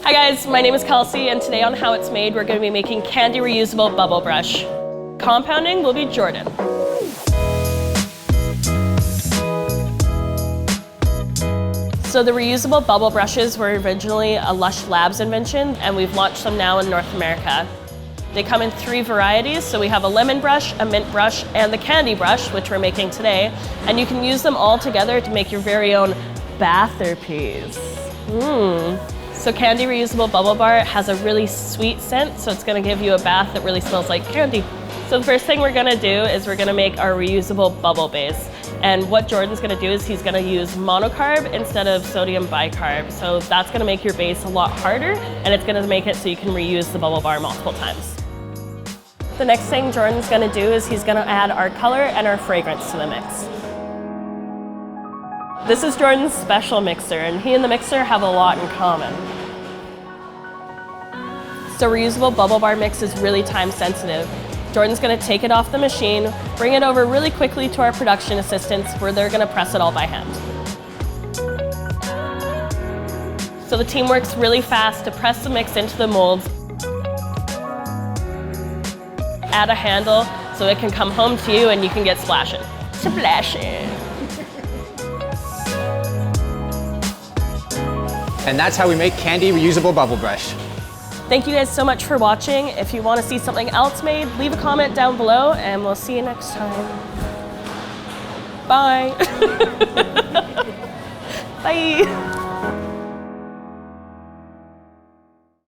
Hi guys, my name is Kelsie, and today on How It's Made, we're going to be making candy reusable bubble brush. Compounding will be Jordan. So the reusable bubble brushes were originally a Lush Labs invention, and we've launched them now in North America. They come in 3 varieties, so we have a lemon brush, a mint brush, and the candy brush, which we're making today. And you can use them all together to make your very own batherpiece. So candy reusable bubble bar has a really sweet scent, so it's gonna give you a bath that really smells like candy. So the first thing we're gonna do is we're gonna make our reusable bubble base. And what Jordan's gonna do is he's gonna use monocarb instead of sodium bicarb. So that's gonna make your base a lot harder, and it's gonna make it so you can reuse the bubble bar multiple times. The next thing Jordan's gonna do is he's gonna add our color and our fragrance to the mix. This is Jordan's special mixer, and he and the mixer have a lot in common. So reusable bubble bar mix is really time sensitive. Jordan's gonna take it off the machine, bring it over really quickly to our production assistants where they're gonna press it all by hand. So the team works really fast to press the mix into the molds. Add a handle so it can come home to you and you can get splashing. Splashing. And that's how we make candy reusable bubble brush. Thank you guys so much for watching. If you want to see something else made, leave a comment down below and we'll see you next time. Bye. Bye.